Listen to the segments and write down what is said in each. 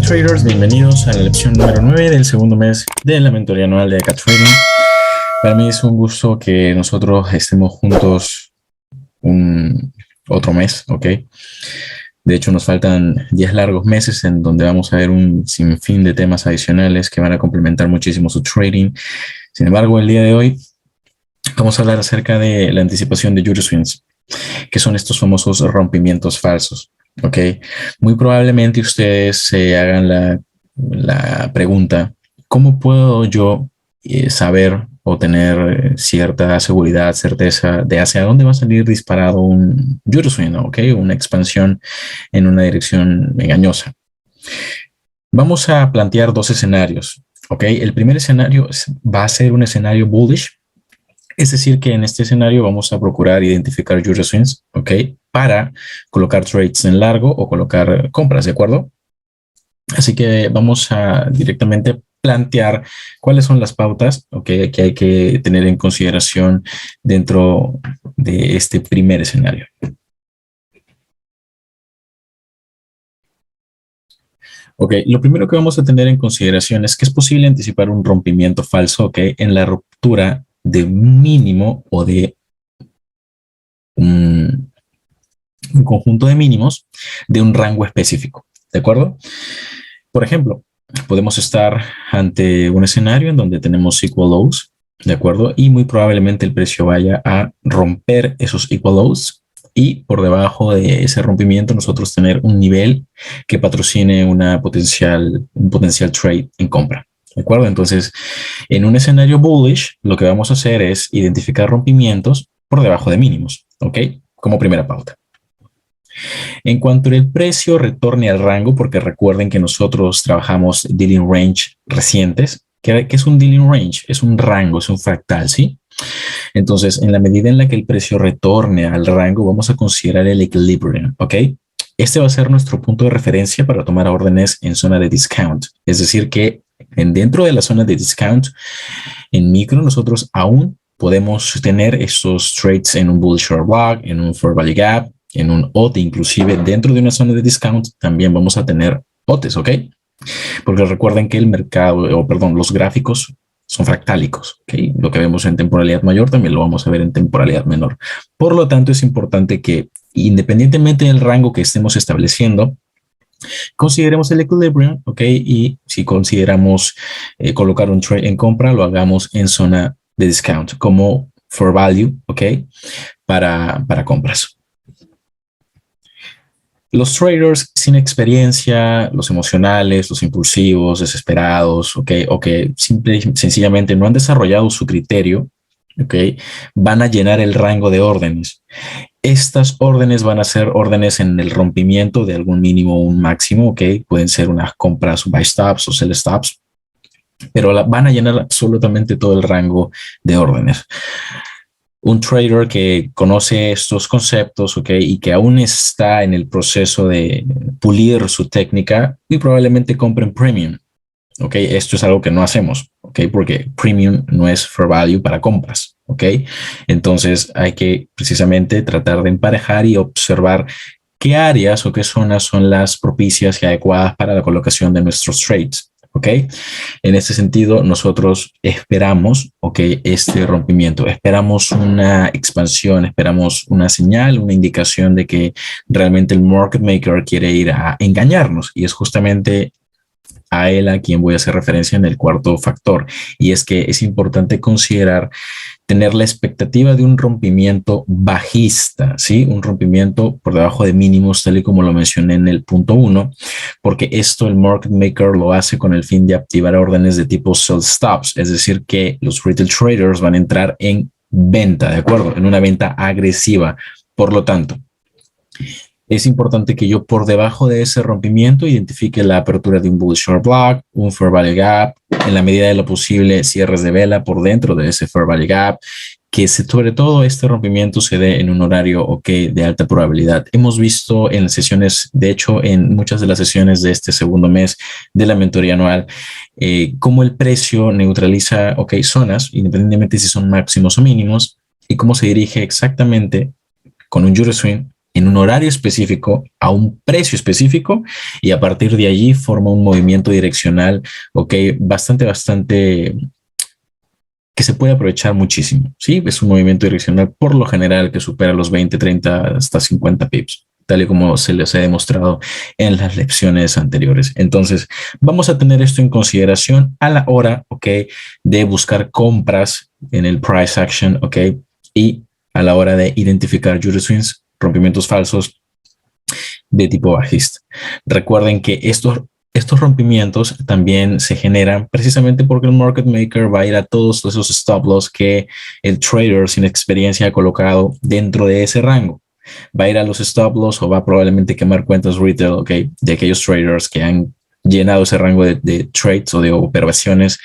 Traders, bienvenidos a la lección número 9 del segundo mes de la mentoría anual de Cat Trading. Para mí es un gusto que nosotros estemos juntos otro mes, ¿ok? De hecho, nos faltan 10 largos meses en donde vamos a ver un sinfín de temas adicionales que van a complementar muchísimo su trading. Sin embargo, el día de hoy vamos a hablar acerca de la anticipación de Euro Swings, que son estos famosos rompimientos falsos. Ok, muy probablemente ustedes se hagan la pregunta, ¿cómo puedo yo saber o tener cierta seguridad, certeza de hacia dónde va a salir disparado un Euro Swing, ¿no? Ok, una expansión en una dirección engañosa? Vamos a plantear dos escenarios. Ok, el primer escenario va a ser un escenario bullish. Es decir, que en este escenario vamos a procurar identificar Euro Swings, ¿ok? Para colocar trades en largo o colocar compras, ¿de acuerdo? Así que vamos a directamente plantear cuáles son las pautas, ¿ok? Que hay que tener en consideración dentro de este primer escenario. Ok, lo primero que vamos a tener en consideración es que es posible anticipar un rompimiento falso, ¿ok? En la ruptura de un mínimo o de un conjunto de mínimos de un rango específico, ¿de acuerdo? Por ejemplo, podemos estar ante un escenario en donde tenemos equal lows, ¿de acuerdo? Y muy probablemente el precio vaya a romper esos equal lows y por debajo de ese rompimiento nosotros tener un nivel que patrocine un potencial trade en compra. ¿De acuerdo? Entonces, en un escenario bullish, lo que vamos a hacer es identificar rompimientos por debajo de mínimos, ¿ok? Como primera pauta. En cuanto el precio retorne al rango, porque recuerden que nosotros trabajamos dealing range recientes, ¿qué es un dealing range? Es un rango, es un fractal, ¿sí? Entonces, en la medida en la que el precio retorne al rango, vamos a considerar el equilibrium, ¿ok? Este va a ser nuestro punto de referencia para tomar órdenes en zona de discount. Es decir, que dentro de la zona de discount, en micro, nosotros aún podemos tener estos trades en un bull short block, en un fair value gap, en un OT, inclusive dentro de una zona de discount, también vamos a tener OTs, ¿ok? Porque recuerden que el mercado, o perdón, los gráficos son fractálicos, ¿ok? Lo que vemos en temporalidad mayor también lo vamos a ver en temporalidad menor. Por lo tanto, es importante que independientemente del rango que estemos estableciendo, consideremos el equilibrium, ¿ok? Y si consideramos colocar un trade en compra, lo hagamos en zona de discount como for value, ¿ok? Para compras. Los traders sin experiencia, los emocionales, los impulsivos, desesperados, ¿okay? O que sencillamente no han desarrollado su criterio, ¿okay? Van a llenar el rango de órdenes. Estas órdenes van a ser órdenes en el rompimiento de algún mínimo o un máximo, ¿ok? Pueden ser unas compras buy stops o sell stops, pero van a llenar absolutamente todo el rango de órdenes. Un trader que conoce estos conceptos, ¿ok? Y que aún está en el proceso de pulir su técnica, y probablemente compre en premium, ¿ok? Esto es algo que no hacemos, ¿ok? Porque premium no es fair value para compras, ¿ok? Entonces hay que precisamente tratar de emparejar y observar qué áreas o qué zonas son las propicias y adecuadas para la colocación de nuestros trades. ¿Ok? En este sentido, nosotros esperamos, ¿ok? Este rompimiento, esperamos una expansión, esperamos una señal, una indicación de que realmente el market maker quiere ir a engañarnos, y es justamente a él a quien voy a hacer referencia en el cuarto factor, y es que es importante considerar tener la expectativa de un rompimiento bajista, ¿sí? Un rompimiento por debajo de mínimos, tal y como lo mencioné en el punto 1, porque esto el market maker lo hace con el fin de activar órdenes de tipo sell stops, es decir, que los retail traders van a entrar en venta, ¿de acuerdo? En una venta agresiva. Por lo tanto, es importante que yo por debajo de ese rompimiento identifique la apertura de un bull short block, un fair value gap, en la medida de lo posible cierres de vela por dentro de ese fair value gap, que sobre todo este rompimiento se dé en un horario de alta probabilidad. Hemos visto en las sesiones, de hecho en muchas de las sesiones de este segundo mes de la mentoría anual, cómo el precio neutraliza zonas, independientemente si son máximos o mínimos, y cómo se dirige exactamente con un Euro Swing en un horario específico, a un precio específico, y a partir de allí forma un movimiento direccional, ok, bastante que se puede aprovechar muchísimo, ¿sí? Es un movimiento direccional por lo general que supera los 20, 30, hasta 50 pips, tal y como se les ha demostrado en las lecciones anteriores. Entonces, vamos a tener esto en consideración a la hora, ¿ok? De buscar compras en el price action, ¿ok? Y a la hora de identificar Jury swings, rompimientos falsos de tipo bajista. Recuerden que estos rompimientos también se generan precisamente porque el market maker va a ir a todos esos stop loss que el trader sin experiencia ha colocado dentro de ese rango. Va a ir a los stop loss o va probablemente quemar cuentas retail, ¿ok? De aquellos traders que han llenado ese rango de trades o de operaciones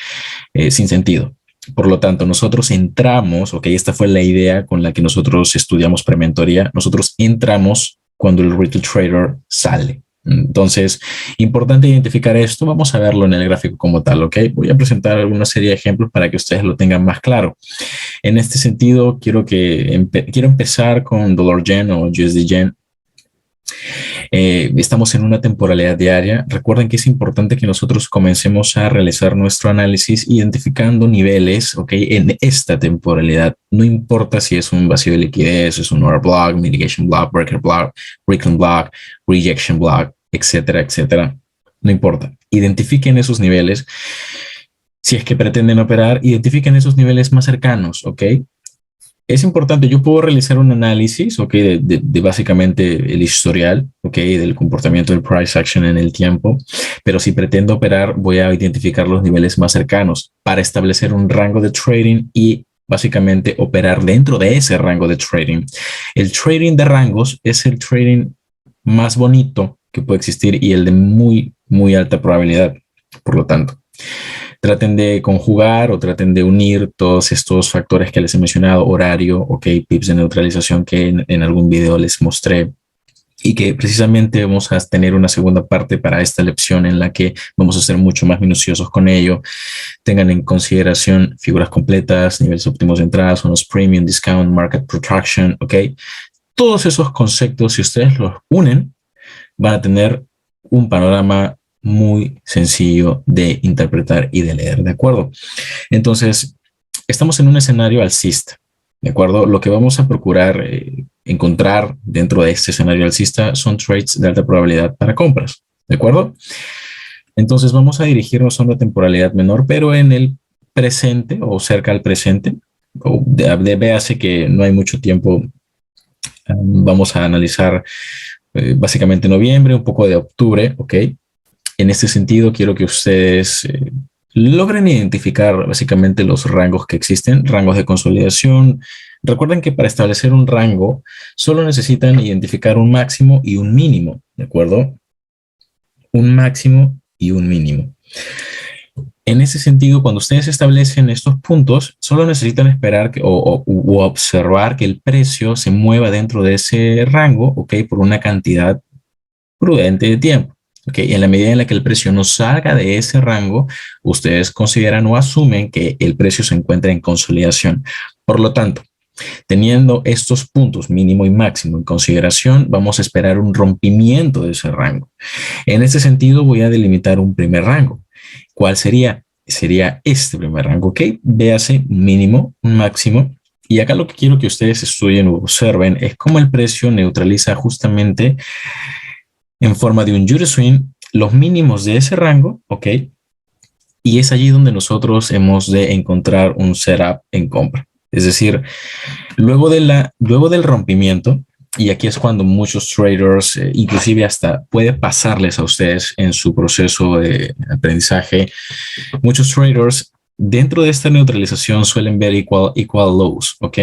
sin sentido. Por lo tanto, nosotros entramos, ok, esta fue la idea con la que nosotros estudiamos prementoría, nosotros entramos cuando el retail trader sale. Entonces, importante identificar esto. Vamos a verlo en el gráfico como tal, ¿ok? Voy a presentar alguna serie de ejemplos para que ustedes lo tengan más claro. En este sentido, quiero empezar con Dollar Yen o USD Yen. Estamos en una temporalidad diaria. Recuerden que es importante que nosotros comencemos a realizar nuestro análisis identificando niveles, ¿ok? En esta temporalidad. No importa si es un vacío de liquidez, es un order block, mitigation block, breaker block, reclaim block, rejection block, etcétera, etcétera. No importa. Identifiquen esos niveles. Si es que pretenden operar, identifiquen esos niveles más cercanos, ¿ok? Es importante, yo puedo realizar un análisis, ¿ok? De básicamente el historial, ¿ok? Del comportamiento del price action en el tiempo, pero si pretendo operar, voy a identificar los niveles más cercanos para establecer un rango de trading y básicamente operar dentro de ese rango de trading. El trading de rangos es el trading más bonito que puede existir y el de muy alta probabilidad, por lo tanto. Traten de conjugar o traten de unir todos estos factores que les he mencionado, horario, ok, pips de neutralización que en algún video les mostré y que precisamente vamos a tener una segunda parte para esta lección en la que vamos a ser mucho más minuciosos con ello. Tengan en consideración figuras completas, niveles óptimos de entrada, zonas premium, discount, market protraction, ok. Todos esos conceptos, si ustedes los unen, van a tener un panorama muy sencillo de interpretar y de leer, ¿de acuerdo? Entonces, estamos en un escenario alcista, ¿de acuerdo? Lo que vamos a procurar encontrar dentro de este escenario alcista son trades de alta probabilidad para compras, ¿de acuerdo? Entonces, vamos a dirigirnos a una temporalidad menor, pero en el presente o cerca al presente, véase que no hay mucho tiempo. Vamos a analizar básicamente noviembre, un poco de octubre, ¿ok? En este sentido, quiero que ustedes logren identificar básicamente los rangos que existen, rangos de consolidación. Recuerden que para establecer un rango solo necesitan identificar un máximo y un mínimo, ¿de acuerdo? Un máximo y un mínimo. En ese sentido, cuando ustedes establecen estos puntos, solo necesitan esperar o observar que el precio se mueva dentro de ese rango, ¿ok? Por una cantidad prudente de tiempo. Okay, en la medida en la que el precio no salga de ese rango, ustedes consideran o asumen que el precio se encuentra en consolidación. Por lo tanto, teniendo estos puntos mínimo y máximo en consideración, vamos a esperar un rompimiento de ese rango. En este sentido, voy a delimitar un primer rango. ¿Cuál sería? Sería este primer rango, ¿ok? Véase mínimo, máximo. Y acá lo que quiero que ustedes estudien o observen es cómo el precio neutraliza justamente en forma de un Jury swing los mínimos de ese rango, ¿ok? Y es allí donde nosotros hemos de encontrar un setup en compra. Es decir, luego del rompimiento, y aquí es cuando muchos traders, inclusive hasta puede pasarles a ustedes en su proceso de aprendizaje, muchos traders dentro de esta neutralización suelen ver equal lows, ¿ok?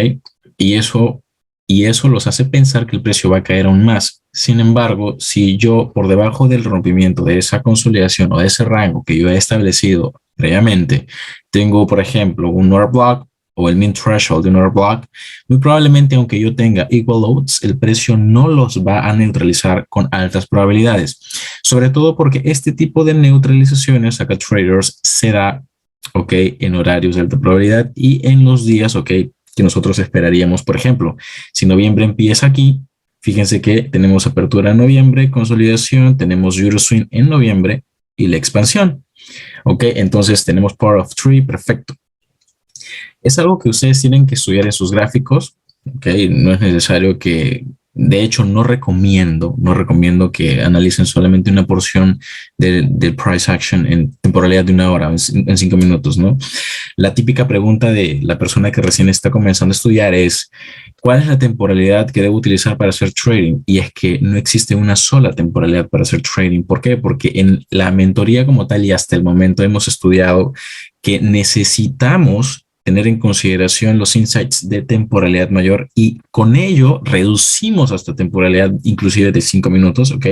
Y eso los hace pensar que el precio va a caer aún más. Sin embargo, si yo por debajo del rompimiento de esa consolidación o de ese rango que yo he establecido previamente, tengo, por ejemplo, un order block o el min threshold de un order block, muy probablemente aunque yo tenga equal loads, el precio no los va a neutralizar con altas probabilidades. Sobre todo porque este tipo de neutralizaciones acá traders se da, ok, en horarios de alta probabilidad y en los días, ok, que nosotros esperaríamos. Por ejemplo, si noviembre empieza aquí, Fíjense que tenemos apertura en noviembre, consolidación, tenemos Euroswing en noviembre y la expansión. Ok, entonces tenemos Power of Three, perfecto. Es algo que ustedes tienen que estudiar en sus gráficos. Ok, no es necesario que, de hecho, no recomiendo que analicen solamente una porción del price action en temporalidad de una hora, en 5 minutos, ¿no? La típica pregunta de la persona que recién está comenzando a estudiar es, ¿cuál es la temporalidad que debo utilizar para hacer trading? Y es que no existe una sola temporalidad para hacer trading. ¿Por qué? Porque en la mentoría como tal y hasta el momento hemos estudiado que necesitamos tener en consideración los insights de temporalidad mayor y con ello reducimos hasta temporalidad inclusive de 5 minutos, ¿ok?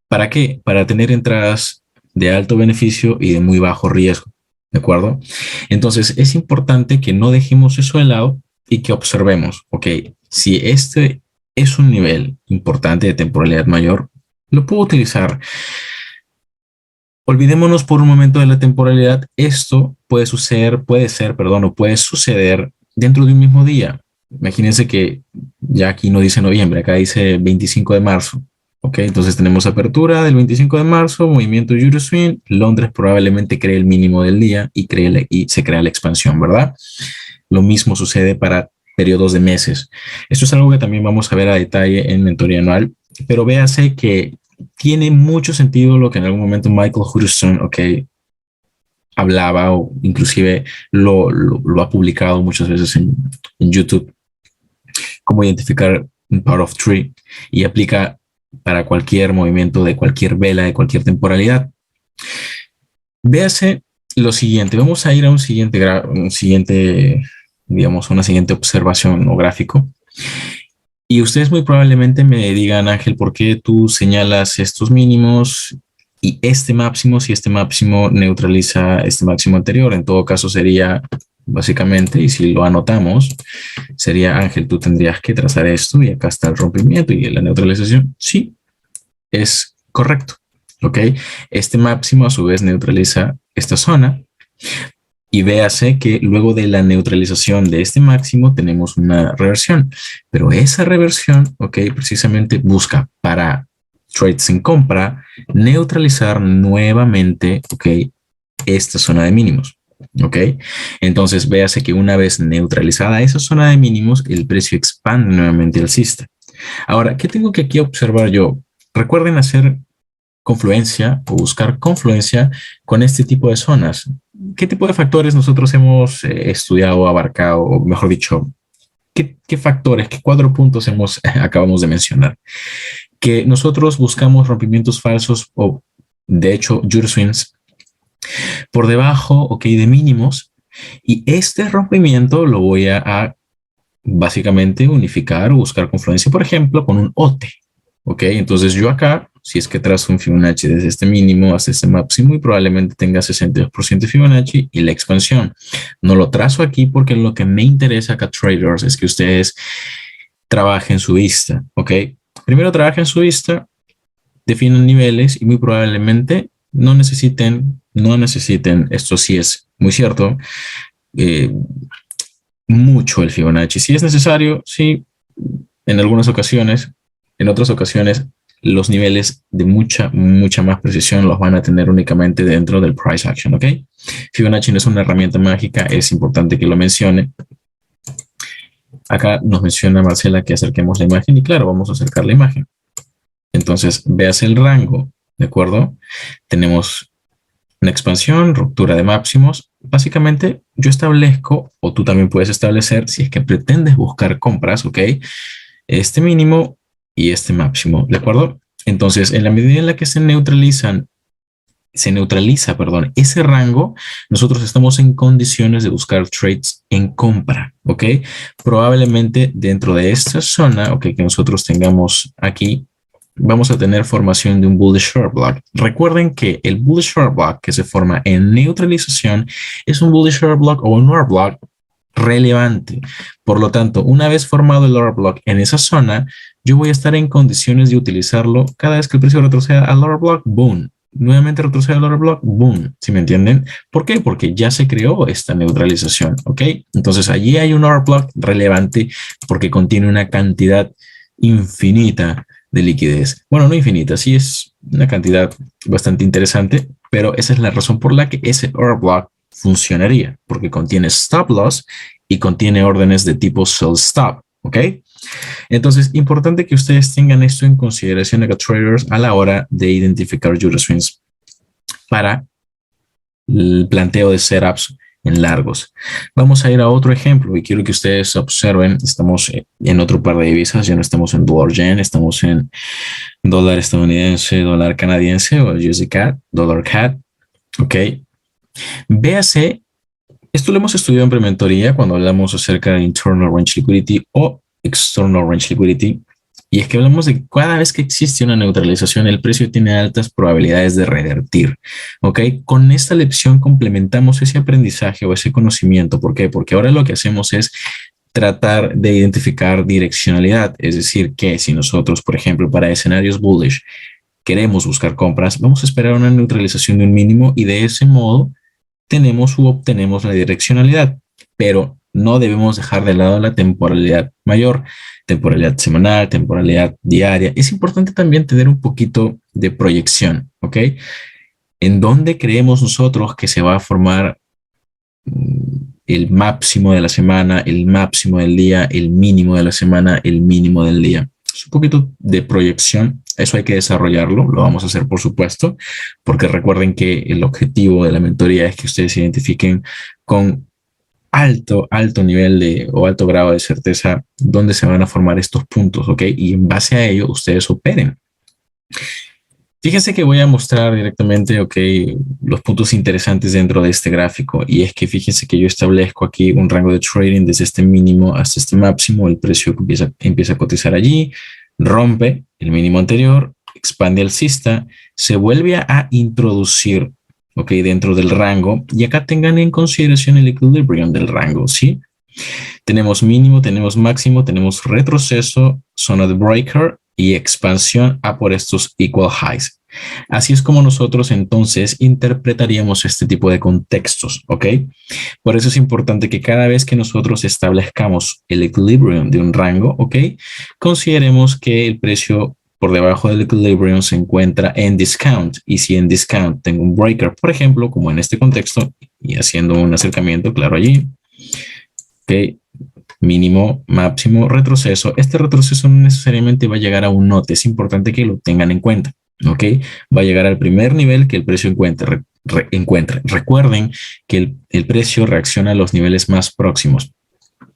¿Para qué? Para tener entradas de alto beneficio y de muy bajo riesgo, ¿de acuerdo? Entonces es importante que no dejemos eso de lado y que observemos, ¿ok? Si este es un nivel importante de temporalidad mayor, lo puedo utilizar. Olvidémonos por un momento de la temporalidad. Esto puede suceder, o puede suceder dentro de un mismo día. Imagínense que ya aquí no dice noviembre, acá dice 25 de marzo. Ok, entonces tenemos apertura del 25 de marzo, movimiento Euroswing, Londres probablemente cree el mínimo del día y se crea la expansión, ¿verdad? Lo mismo sucede para periodos de meses. Esto es algo que también vamos a ver a detalle en mentoría anual, pero véase que tiene mucho sentido lo que en algún momento Michael Hudson, ok, hablaba o inclusive lo ha publicado muchas veces en YouTube, cómo identificar un power of three y aplica para cualquier movimiento de cualquier vela, de cualquier temporalidad. Véase lo siguiente, vamos a ir a digamos, una siguiente observación o gráfico. Y ustedes muy probablemente me digan, Ángel, ¿por qué tú señalas estos mínimos y este máximo si este máximo neutraliza este máximo anterior? En todo caso sería básicamente, y si lo anotamos, sería, Ángel, tú tendrías que trazar esto y acá está el rompimiento y la neutralización. Sí, es correcto. ¿Ok? Este máximo a su vez neutraliza esta zona. Y véase que luego de la neutralización de este máximo tenemos una reversión, pero esa reversión, ok, precisamente busca para trades en compra neutralizar nuevamente, ok, esta zona de mínimos, ok. Entonces véase que una vez neutralizada esa zona de mínimos, el precio expande nuevamente alcista. Ahora, ¿qué tengo que aquí observar yo? Recuerden hacer confluencia o buscar confluencia con este tipo de zonas. ¿Qué tipo de factores nosotros hemos estudiado, abarcado, o mejor dicho, qué factores, qué 4 puntos acabamos de mencionar? Que nosotros buscamos rompimientos falsos o, de hecho, Euroswings por debajo, ok, de mínimos, y este rompimiento lo voy a básicamente unificar o buscar confluencia, por ejemplo, con un OTE. Ok, entonces yo acá, si es que trazo un Fibonacci desde este mínimo hasta este máximo, y probablemente tenga 62% de Fibonacci y la expansión. No lo trazo aquí porque lo que me interesa acá, traders, es que ustedes trabajen su vista. Ok, primero trabajen su vista, definan niveles y muy probablemente no necesiten, esto sí es muy cierto, eh, mucho el Fibonacci. Si es necesario, sí, en algunas ocasiones. En otras ocasiones, los niveles de mucha más precisión los van a tener únicamente dentro del price action, ¿ok? Fibonacci no es una herramienta mágica, es importante que lo mencione. Acá nos menciona Marcela que acerquemos la imagen y claro, vamos a acercar la imagen. Entonces, veas el rango, ¿de acuerdo? Tenemos una expansión, ruptura de máximos. Básicamente, yo establezco, o tú también puedes establecer, si es que pretendes buscar compras, ¿ok? Este mínimo y este máximo, ¿de acuerdo? Entonces, en la medida en la que se neutraliza, ese rango, nosotros estamos en condiciones de buscar trades en compra, ¿ok? Probablemente dentro de esta zona, ¿ok? Que nosotros tengamos aquí, vamos a tener formación de un bullish short block. Recuerden que el bullish short block que se forma en neutralización es un bullish short block o un order block relevante. Por lo tanto, una vez formado el order block en esa zona, yo voy a estar en condiciones de utilizarlo cada vez que el precio retroceda al order block, boom. Nuevamente retrocede al order block, boom. ¿Sí me entienden? ¿Por qué? Porque ya se creó esta neutralización, ¿ok? Entonces allí hay un order block relevante porque contiene una cantidad infinita de liquidez. Bueno, no infinita, sí es una cantidad bastante interesante, pero esa es la razón por la que ese order block funcionaría, porque contiene stop loss y contiene órdenes de tipo sell stop, ¿ok? Entonces, importante que ustedes tengan esto en consideración, traders, a la hora de identificar Judas Swings para el planteo de setups en largos. Vamos a ir a otro ejemplo y quiero que ustedes observen, estamos en otro par de divisas, ya no estamos en dólar yen, estamos en dólar estadounidense, dólar canadiense o USD CAD, dólar CAD, ok. Véase, esto lo hemos estudiado en prementoría cuando hablamos acerca de internal range liquidity o external range liquidity. Y es que hablamos de que cada vez que existe una neutralización, el precio tiene altas probabilidades de revertir. ¿Ok? Con esta lección complementamos ese aprendizaje o ese conocimiento. ¿Por qué? Porque ahora lo que hacemos es tratar de identificar direccionalidad. Es decir, que si nosotros, por ejemplo, para escenarios bullish, queremos buscar compras, vamos a esperar una neutralización de un mínimo y de ese modo tenemos u obtenemos la direccionalidad. Pero no debemos dejar de lado la temporalidad mayor, temporalidad semanal, temporalidad diaria. Es importante también tener un poquito de proyección, ¿ok? ¿En dónde creemos nosotros que se va a formar el máximo de la semana, el máximo del día, el mínimo de la semana, el mínimo del día? Es un poquito de proyección. Eso hay que desarrollarlo, lo vamos a hacer por supuesto, porque recuerden que el objetivo de la mentoría es que ustedes se identifiquen con alto nivel o alto grado de certeza dónde se van a formar estos puntos, ¿ok? Y en base a ello, ustedes operen. Fíjense que voy a mostrar directamente, ok, los puntos interesantes dentro de este gráfico. Y es que fíjense que yo establezco aquí un rango de trading desde este mínimo hasta este máximo. El precio empieza a cotizar allí, rompe el mínimo anterior, expande alcista, se vuelve a introducir, ok, dentro del rango. Y acá tengan en consideración el equilibrium del rango, ¿sí? Tenemos mínimo, tenemos máximo, tenemos retroceso, zona de breaker y expansión a por estos equal highs. Así es como nosotros entonces interpretaríamos este tipo de contextos, ¿ok? Por eso es importante que cada vez que nosotros establezcamos el equilibrium de un rango, ¿ok? Consideremos que el precio por debajo del equilibrium se encuentra en discount. Y si en discount tengo un breaker, por ejemplo, como en este contexto, y haciendo un acercamiento claro allí, ¿ok? Mínimo, máximo, retroceso. Este retroceso no necesariamente va a llegar a un note. Es importante que lo tengan en cuenta. ¿Ok? Va a llegar al primer nivel que el precio encuentre. Recuerden que el precio reacciona a los niveles más próximos.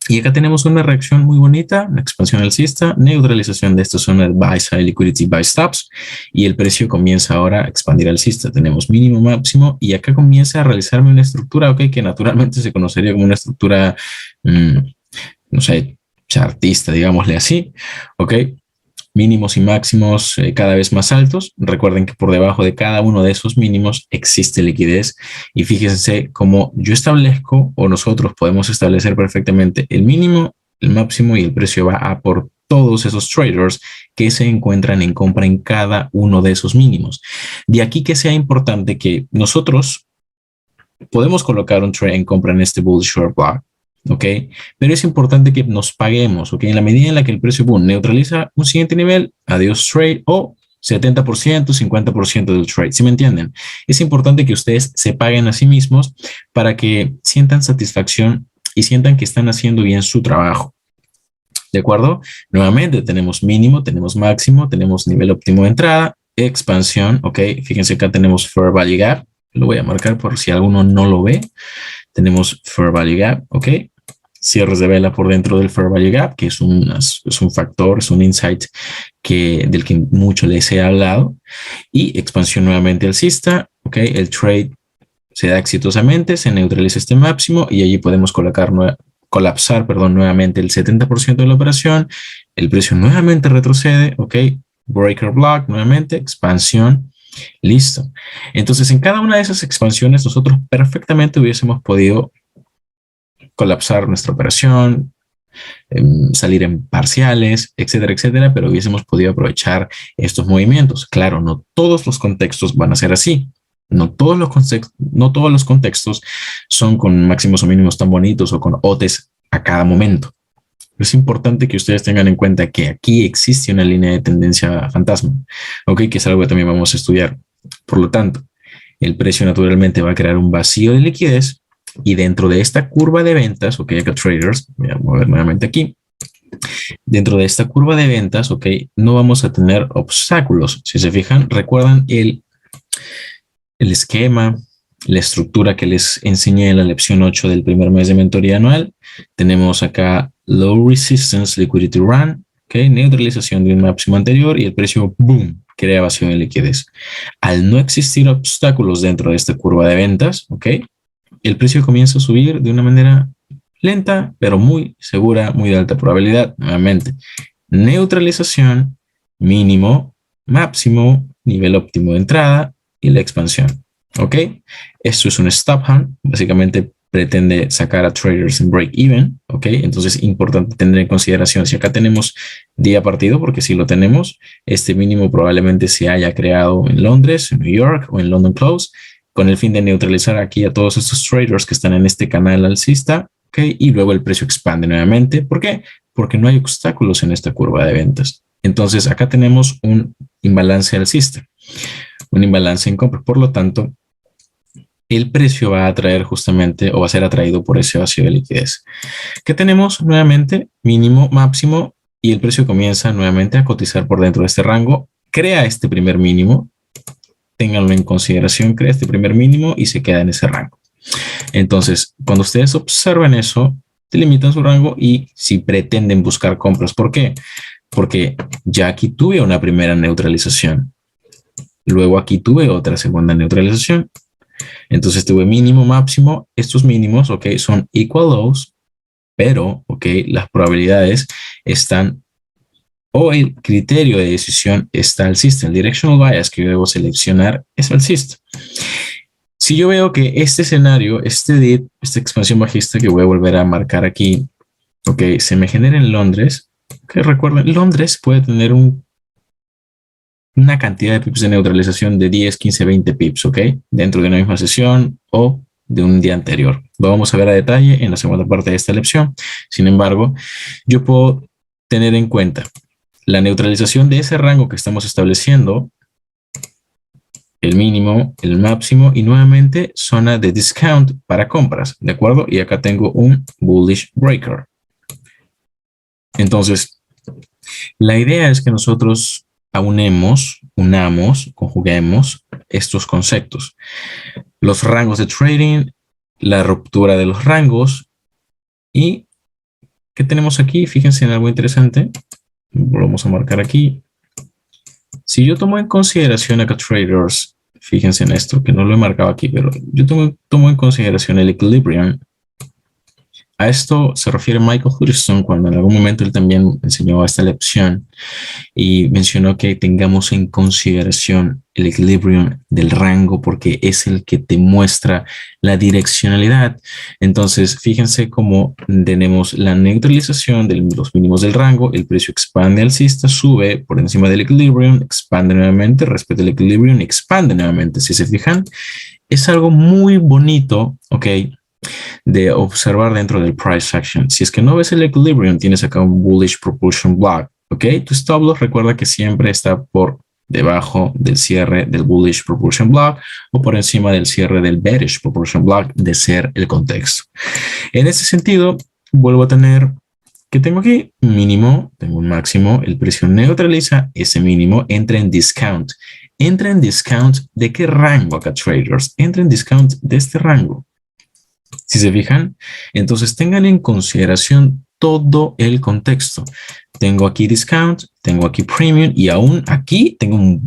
Y acá tenemos una reacción muy bonita, una expansión alcista, neutralización de esta zona de buy side liquidity buy stops, y el precio comienza ahora a expandir alcista. Tenemos mínimo, máximo, y acá comienza a realizarme una estructura, ok, que naturalmente se conocería como una estructura, no sé, chartista, digámosle así, ok. Mínimos y máximos cada vez más altos. Recuerden que por debajo de cada uno de esos mínimos existe liquidez. Y fíjense cómo yo establezco o nosotros podemos establecer perfectamente el mínimo, el máximo y el precio va a por todos esos traders que se encuentran en compra en cada uno de esos mínimos. De aquí que sea importante que nosotros podemos colocar un trade en compra en este bull short block. ¿Ok? Pero es importante que nos paguemos, ¿ok? En la medida en la que el precio boom neutraliza un siguiente nivel, adiós trade o 70%, 50% del trade, ¿sí me entienden? Es importante que ustedes se paguen a sí mismos para que sientan satisfacción y sientan que están haciendo bien su trabajo. ¿De acuerdo? Nuevamente tenemos mínimo, tenemos máximo, tenemos nivel óptimo de entrada, expansión, ¿ok? Fíjense acá tenemos Fair Value Gap, lo voy a marcar por si alguno no lo ve. Tenemos Fair Value Gap, ¿ok? Cierres de vela por dentro del Fair Value Gap, que es un factor, es un insight del que mucho les he hablado. Y expansión nuevamente alcista, ¿ok? El trade se da exitosamente, se neutraliza este máximo y allí podemos colapsar nuevamente el 70% de la operación. El precio nuevamente retrocede, ¿ok? Breaker block, nuevamente, expansión. Listo. Entonces, en cada una de esas expansiones, nosotros perfectamente hubiésemos podido colapsar nuestra operación, salir en parciales, etcétera, etcétera, pero hubiésemos podido aprovechar estos movimientos. Claro, no todos los contextos van a ser así. No todos los contextos son con máximos o mínimos tan bonitos o con OTEs a cada momento. Es importante que ustedes tengan en cuenta que aquí existe una línea de tendencia fantasma, ¿ok? Que es algo que también vamos a estudiar. Por lo tanto, el precio naturalmente va a crear un vacío de liquidez y dentro de esta curva de ventas, ok, acá traders, voy a mover nuevamente aquí. Dentro de esta curva de ventas, ok, no vamos a tener obstáculos. Si se fijan, recuerdan el esquema, la estructura que les enseñé en la lección 8 del primer mes de mentoría anual. Tenemos acá low resistance liquidity run, ok, neutralización de un máximo anterior y el precio, boom, crea vacío de liquidez. Al no existir obstáculos dentro de esta curva de ventas, ok, el precio comienza a subir de una manera lenta, pero muy segura, muy de alta probabilidad. Nuevamente, neutralización, mínimo, máximo, nivel óptimo de entrada y la expansión. ¿Ok? Esto es un stop hunt. Básicamente pretende sacar a traders en break even. ¿Ok? Entonces, importante tener en consideración si acá tenemos día partido, porque si lo tenemos, este mínimo probablemente se haya creado en Londres, en New York o en London Close, con el fin de neutralizar aquí a todos estos traders que están en este canal alcista, ¿ok? Y luego el precio expande nuevamente. ¿Por qué? Porque no hay obstáculos en esta curva de ventas. Entonces, acá tenemos un imbalance alcista, un imbalance en compra. Por lo tanto, el precio va a atraer justamente o va a ser atraído por ese vacío de liquidez. ¿Qué tenemos? Nuevamente, mínimo, máximo, y el precio comienza nuevamente a cotizar por dentro de este rango, crea este primer mínimo, ténganlo en consideración, crea este primer mínimo y se queda en ese rango. Entonces, cuando ustedes observan eso, delimitan su rango y si pretenden buscar compras, ¿por qué? Porque ya aquí tuve una primera neutralización. Luego aquí tuve otra segunda neutralización. Entonces tuve mínimo, máximo. Estos mínimos, ok, son equal lows, pero, ok, las probabilidades están o el criterio de decisión está alcista. El directional bias que yo debo seleccionar es alcista. Si yo veo que este escenario, este dip, esta expansión bajista que voy a volver a marcar aquí, ok, se me genera en Londres, que recuerden, Londres puede tener una cantidad de pips de neutralización de 10, 15, 20 pips, ok, dentro de una misma sesión o de un día anterior. Lo vamos a ver a detalle en la segunda parte de esta lección. Sin embargo, yo puedo tener en cuenta la neutralización de ese rango que estamos estableciendo, el mínimo, el máximo y nuevamente zona de discount para compras, ¿de acuerdo? Y acá tengo un bullish breaker. Entonces, la idea es que nosotros unamos, conjuguemos estos conceptos. Los rangos de trading, la ruptura de los rangos y ¿qué tenemos aquí? Fíjense en algo interesante. Volvemos a marcar aquí. Si yo tomo en consideración acá traders, fíjense en esto, que no lo he marcado aquí, pero yo tomo en consideración el equilibrium. A esto se refiere Michael Hudson cuando en algún momento él también enseñó esta lección y mencionó que tengamos en consideración el equilibrium del rango porque es el que te muestra la direccionalidad. Entonces, fíjense cómo tenemos la neutralización de los mínimos del rango, el precio expande alcista, sube por encima del equilibrium, expande nuevamente, respeta el equilibrium, expande nuevamente. Si se fijan, es algo muy bonito, ¿ok?, de observar dentro del price action. Si es que no ves el equilibrium, tienes acá un bullish propulsion block, ¿ok? Tu stop loss recuerda que siempre está por debajo del cierre del bullish propulsion block o por encima del cierre del bearish propulsion block de ser el contexto. En ese sentido, vuelvo a tener que tengo aquí mínimo, tengo un máximo, el precio neutraliza ese mínimo, entra en discount. Entra en discount ¿de qué rango acá, traders? Entra en discount de este rango. Si se fijan, entonces tengan en consideración todo el contexto. Tengo aquí discount, tengo aquí premium y aún aquí tengo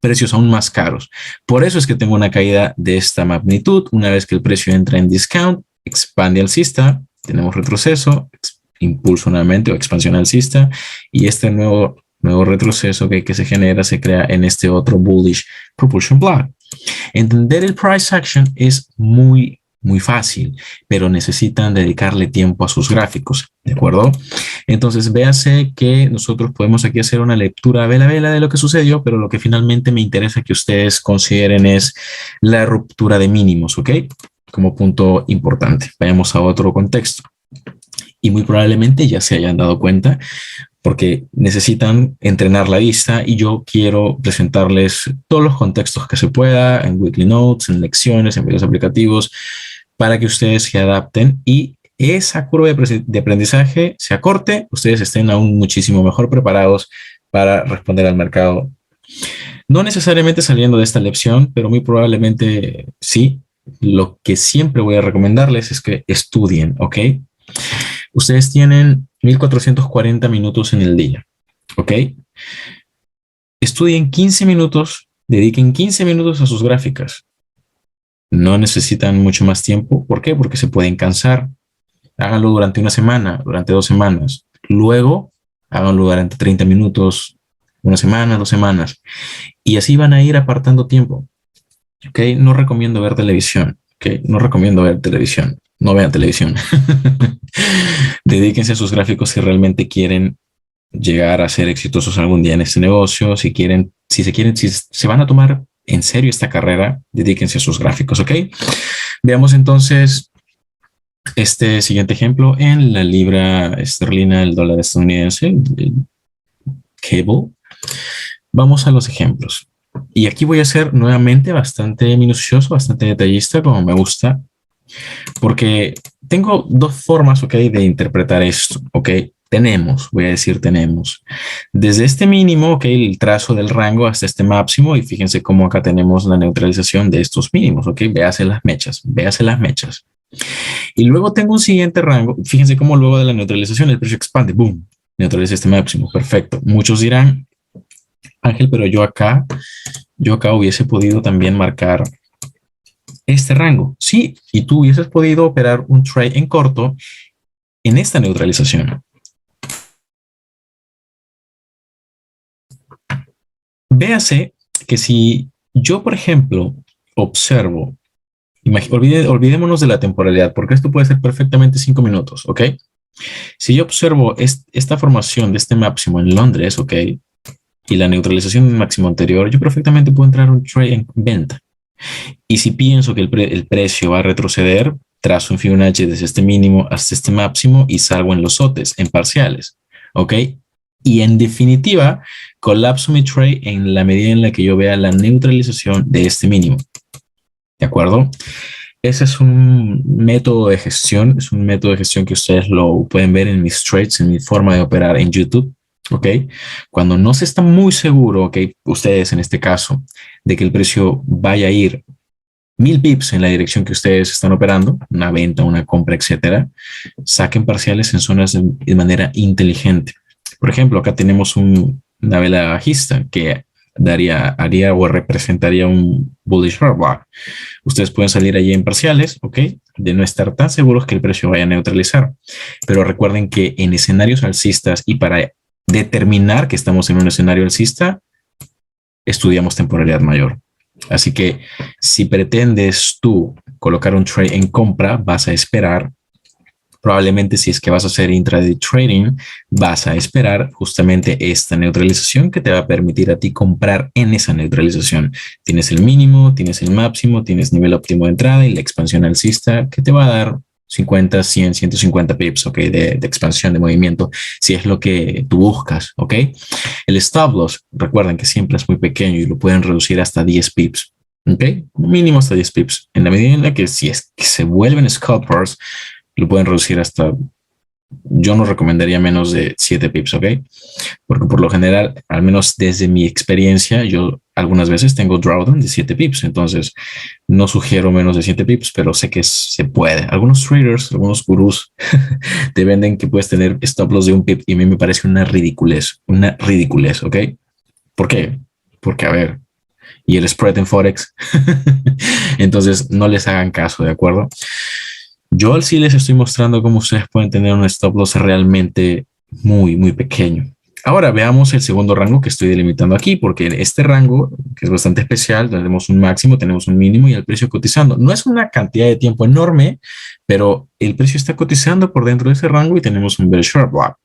precios aún más caros. Por eso es que tengo una caída de esta magnitud. Una vez que el precio entra en discount, expande alcista, tenemos retroceso, impulso nuevamente o expansión alcista y este nuevo retroceso que se genera se crea en este otro bullish propulsion block. Entender el price action es muy fácil, pero necesitan dedicarle tiempo a sus gráficos, ¿de acuerdo? Entonces, véase que nosotros podemos aquí hacer una lectura vela a vela de lo que sucedió, pero lo que finalmente me interesa que ustedes consideren es la ruptura de mínimos, ¿ok? Como punto importante. Vayamos a otro contexto. y muy probablemente ya se hayan dado cuenta porque necesitan entrenar la vista y yo quiero presentarles todos los contextos que se pueda en Weekly Notes, en lecciones, en videos aplicativos, para que ustedes se adapten y esa curva de aprendizaje se acorte, ustedes estén aún muchísimo mejor preparados para responder al mercado. No necesariamente saliendo de esta lección, pero muy probablemente sí. Lo que siempre voy a recomendarles es que estudien, ¿ok? Ustedes tienen 1440 minutos en el día, ¿ok? Estudien 15 minutos, dediquen 15 minutos a sus gráficas. No necesitan mucho más tiempo. ¿Por qué? Porque se pueden cansar. Háganlo durante una semana, durante 2 semanas. Luego, háganlo durante 30 minutos, una semana, 2 semanas. Y así van a ir apartando tiempo. ¿Ok? No recomiendo ver televisión. ¿Ok? No recomiendo ver televisión. No vean televisión. Dedíquense a sus gráficos si realmente quieren llegar a ser exitosos algún día en este negocio. Si se van a tomar en serio esta carrera, dedíquense a sus gráficos. ¿Ok? Veamos entonces este siguiente ejemplo en la libra esterlina, el dólar estadounidense, el cable. Vamos a los ejemplos. Y aquí voy a ser nuevamente bastante minucioso, bastante detallista, como me gusta, porque tengo dos formas, ¿ok?, de interpretar esto, ¿ok? Voy a decir tenemos, desde este mínimo, ¿ok?, el trazo del rango hasta este máximo, y fíjense cómo acá tenemos la neutralización de estos mínimos, ¿ok? Véase las mechas, véase las mechas. Y luego tengo un siguiente rango, fíjense cómo luego de la neutralización el precio expande, boom, neutraliza este máximo, perfecto. Muchos dirán, Ángel, pero yo acá hubiese podido también marcar este rango. Sí, y tú hubieses podido operar un trade en corto en esta neutralización. Véase que si yo, por ejemplo, observo, olvidémonos de la temporalidad, porque esto puede ser perfectamente 5 minutos, ¿ok? Si yo observo esta formación de este máximo en Londres, ¿ok?, y la neutralización del máximo anterior, yo perfectamente puedo entrar un trade en venta. Y si pienso que el precio va a retroceder, trazo un Fibonacci desde este mínimo hasta este máximo y salgo en los lotes, en parciales, ¿ok? Y en definitiva, colapso mi trade en la medida en la que yo vea la neutralización de este mínimo, ¿de acuerdo? Ese es un método de gestión, que ustedes lo pueden ver en mis trades, en mi forma de operar en YouTube. ¿Ok? Cuando no se está muy seguro, ¿ok?, ustedes en este caso, de que el precio vaya a ir 1000 pips en la dirección que ustedes están operando, una venta, una compra, etcétera, saquen parciales en zonas de manera inteligente. Por ejemplo, acá tenemos una vela bajista que haría o representaría un bullish bear block. Ustedes pueden salir allí en parciales, ¿ok?, de no estar tan seguros que el precio vaya a neutralizar. Pero recuerden que en escenarios alcistas y para determinar que estamos en un escenario alcista, estudiamos temporalidad mayor. Así que si pretendes tú colocar un trade en compra, vas a esperar, probablemente si es que vas a hacer intraday trading, vas a esperar justamente esta neutralización que te va a permitir a ti comprar en esa neutralización. Tienes el mínimo, tienes el máximo, tienes nivel óptimo de entrada y la expansión alcista que te va a dar 50, 100, 150 pips, ¿ok?, de expansión, de movimiento, si es lo que tú buscas, ¿ok? El stop loss, recuerden que siempre es muy pequeño y lo pueden reducir hasta 10 pips, ¿ok? Mínimo hasta 10 pips. En la medida en la que si es que se vuelven scalpers, lo pueden reducir hasta, yo no recomendaría menos de 7 pips, ¿ok? Porque por lo general, al menos desde mi experiencia, yo algunas veces tengo drawdown de 7 pips, entonces no sugiero menos de 7 pips, pero sé que se puede. Algunos traders, algunos gurús te venden que puedes tener stop loss de 1 pip y a mí me parece una ridiculez, ¿ok? ¿Por qué? Porque, a ver, y el spread en Forex, entonces no les hagan caso, ¿de acuerdo? Yo sí les estoy mostrando cómo ustedes pueden tener un stop loss realmente muy, muy pequeño. Ahora veamos el segundo rango que estoy delimitando aquí, porque este rango, que es bastante especial, tenemos un máximo, tenemos un mínimo y el precio cotizando. No es una cantidad de tiempo enorme, pero el precio está cotizando por dentro de ese rango y tenemos un bearish short block.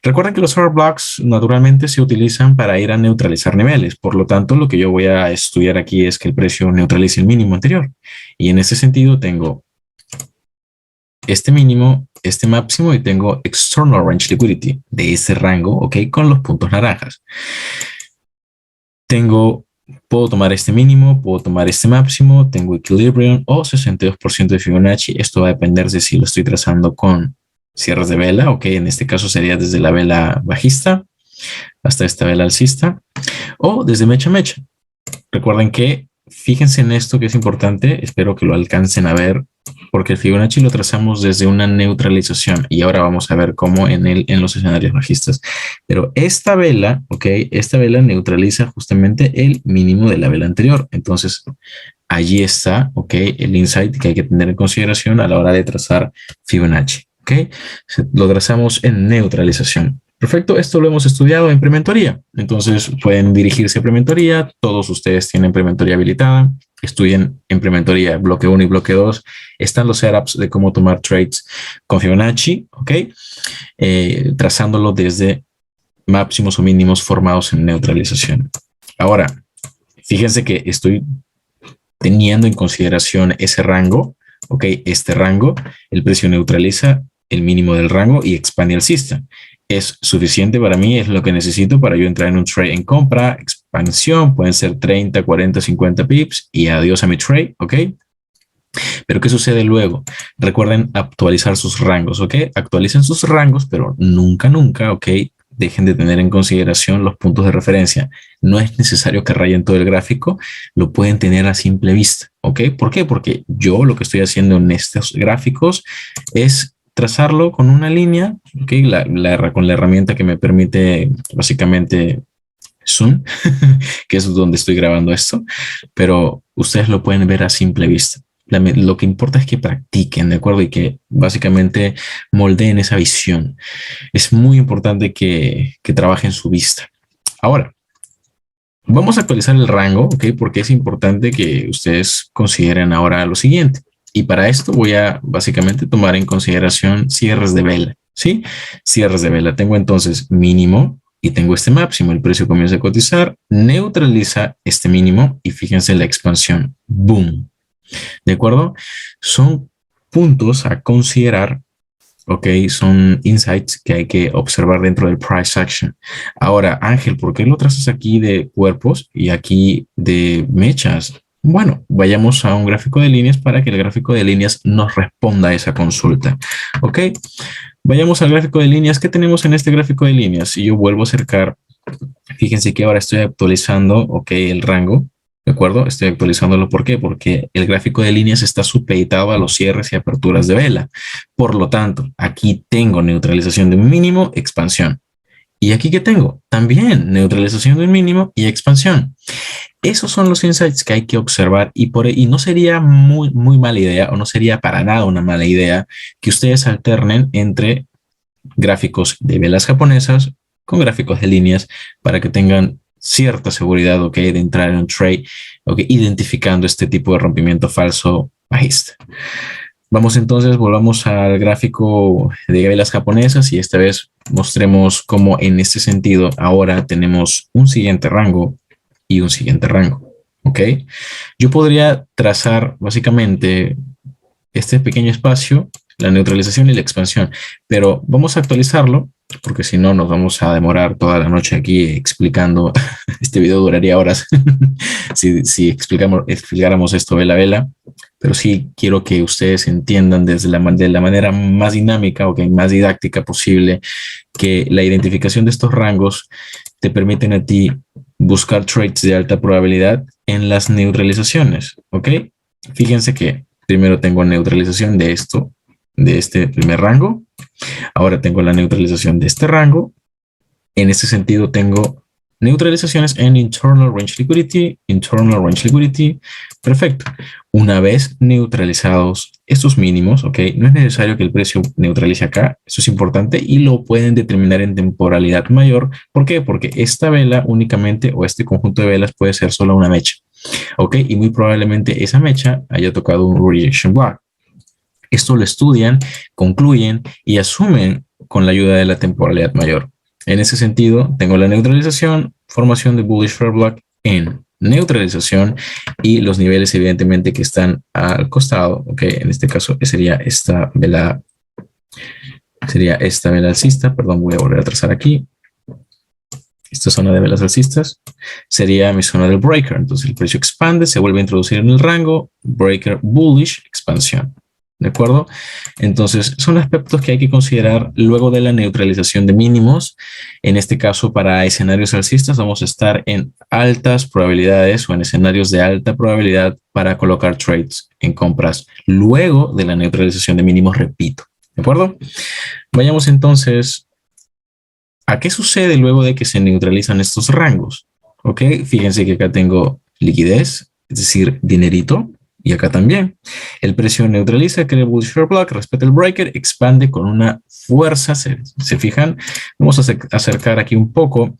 Recuerden que los short blocks naturalmente se utilizan para ir a neutralizar niveles. Por lo tanto, lo que yo voy a estudiar aquí es que el precio neutralice el mínimo anterior. Y en ese sentido tengo este mínimo, este máximo y tengo external range liquidity de ese rango, ¿ok? Con los puntos naranjas. Puedo tomar este mínimo, puedo tomar este máximo, tengo equilibrium o 62% de Fibonacci. Esto va a depender de si lo estoy trazando con cierres de vela, ok, en este caso sería desde la vela bajista hasta esta vela alcista o desde mecha a mecha. Recuerden que fíjense en esto que es importante, espero que lo alcancen a ver, porque el Fibonacci lo trazamos desde una neutralización y ahora vamos a ver cómo en los escenarios bajistas. Pero esta vela, ok, esta vela neutraliza justamente el mínimo de la vela anterior. Entonces, allí está, ok, el insight que hay que tener en consideración a la hora de trazar Fibonacci, ok. Lo trazamos en neutralización. Perfecto, esto lo hemos estudiado en prementoría. Entonces pueden dirigirse a prementoría. Todos ustedes tienen prementoría habilitada. Estudien en prementoría bloque 1 y bloque 2. Están los setups de cómo tomar trades con Fibonacci, ¿ok? Trazándolo desde máximos o mínimos formados en neutralización. Ahora, fíjense que estoy teniendo en consideración ese rango, ¿ok? Este rango, el precio neutraliza el mínimo del rango y expande alcista. Es suficiente para mí, es lo que necesito para yo entrar en un trade en compra, expansión, pueden ser 30, 40, 50 pips y adiós a mi trade, ¿ok? Pero ¿qué sucede luego? Recuerden actualizar sus rangos, ¿ok? Actualicen sus rangos, pero nunca, nunca, ¿ok? Dejen de tener en consideración los puntos de referencia. No es necesario que rayen todo el gráfico, lo pueden tener a simple vista, ¿ok? ¿Por qué? Porque yo lo que estoy haciendo en estos gráficos es trazarlo con una línea, ¿okay? Con la herramienta que me permite básicamente Zoom, que es donde estoy grabando esto, pero ustedes lo pueden ver a simple vista. Lo que importa es que practiquen, ¿de acuerdo? Y que básicamente moldeen esa visión. Es muy importante que trabajen su vista. Ahora, vamos a actualizar el rango, ¿ok? Porque es importante que ustedes consideren ahora lo siguiente. Y para esto voy a básicamente tomar en consideración cierres de vela, ¿sí? Cierres de vela. Tengo entonces mínimo y tengo este máximo. El precio comienza a cotizar, neutraliza este mínimo y fíjense la expansión. ¡Boom! ¿De acuerdo? Son puntos a considerar, ¿ok? Son insights que hay que observar dentro del price action. Ahora, Ángel, ¿por qué lo trazas aquí de cuerpos y aquí de mechas? Bueno, vayamos a un gráfico de líneas para que el gráfico de líneas nos responda a esa consulta. ¿Ok? Vayamos al gráfico de líneas. ¿Qué tenemos en este gráfico de líneas? Si yo vuelvo a acercar, fíjense que ahora estoy actualizando, ¿ok? El rango. ¿De acuerdo? Estoy actualizándolo. ¿Por qué? Porque el gráfico de líneas está supeditado a los cierres y aperturas de vela. Por lo tanto, aquí tengo neutralización de un mínimo, expansión. ¿Y aquí qué tengo? También neutralización de un mínimo y expansión. Esos son los insights que hay que observar y no sería muy mala idea o no sería para nada una mala idea que ustedes alternen entre gráficos de velas japonesas con gráficos de líneas para que tengan cierta seguridad, ¿ok? De entrar en un trade, ¿ok? Identificando este tipo de rompimiento falso bajista. Vamos entonces, volvamos al gráfico de velas japonesas y esta vez mostremos cómo en este sentido ahora tenemos un siguiente rango y un siguiente rango, ¿ok? Yo podría trazar básicamente este pequeño espacio, la neutralización y la expansión, pero vamos a actualizarlo porque si no nos vamos a demorar toda la noche aquí explicando. Este video duraría horas si explicáramos esto vela a vela, pero sí quiero que ustedes entiendan de la manera más dinámica o más didáctica posible que la identificación de estos rangos te permiten a ti buscar trades de alta probabilidad en las neutralizaciones, ¿ok? Fíjense que primero tengo neutralización de esto, de este primer rango. Ahora tengo la neutralización de este rango. En este sentido tengo neutralizaciones en internal range liquidity. Perfecto. Una vez neutralizados estos mínimos, ¿ok? No es necesario que el precio neutralice acá. Eso es importante y lo pueden determinar en temporalidad mayor. ¿Por qué? Porque esta vela únicamente o este conjunto de velas puede ser solo una mecha, ¿ok? Y muy probablemente esa mecha haya tocado un rejection block. Esto lo estudian, concluyen y asumen con la ayuda de la temporalidad mayor. En ese sentido, tengo la neutralización, formación de bullish fair block en neutralización y los niveles evidentemente que están al costado, ok, en este caso sería esta vela alcista, perdón, voy a volver a trazar aquí. Esta zona de velas alcistas sería mi zona del breaker. Entonces el precio expande, se vuelve a introducir en el rango, breaker bullish, expansión. ¿De acuerdo? Entonces son aspectos que hay que considerar luego de la neutralización de mínimos. En este caso, para escenarios alcistas, vamos a estar en altas probabilidades o en escenarios de alta probabilidad para colocar trades en compras luego de la neutralización de mínimos, repito. ¿De acuerdo? Vayamos entonces a qué sucede luego de que se neutralizan estos rangos. Ok, fíjense que acá tengo liquidez, es decir, dinerito. Y acá también. El precio neutraliza, crea bullish short block, respeta el breaker, expande con una fuerza. ¿Se fijan? Vamos a acercar aquí un poco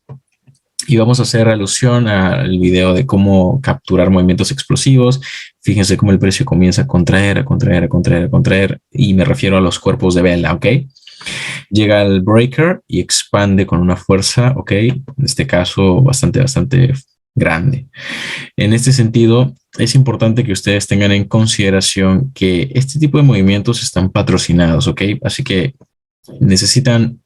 y vamos a hacer alusión al video de cómo capturar movimientos explosivos. Fíjense cómo el precio comienza a contraer, a contraer, a contraer, a contraer. Y me refiero a los cuerpos de vela, ¿ok? Llega al breaker y expande con una fuerza, ¿ok? En este caso, bastante grande. En este sentido, es importante que ustedes tengan en consideración que este tipo de movimientos están patrocinados, ¿ok? Así que necesitan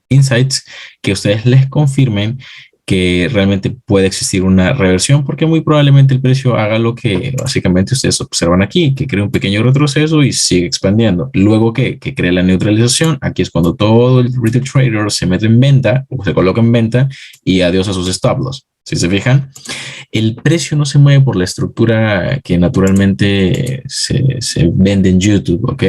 insights que ustedes les confirmen que realmente puede existir una reversión, porque muy probablemente el precio haga lo que básicamente ustedes observan aquí, que crea un pequeño retroceso y sigue expandiendo. Luego que cree la neutralización, aquí es cuando todo el retail trader se mete en venta o se coloca en venta y adiós a sus stop loss. Si se fijan, el precio no se mueve por la estructura que naturalmente se vende en YouTube, ¿ok?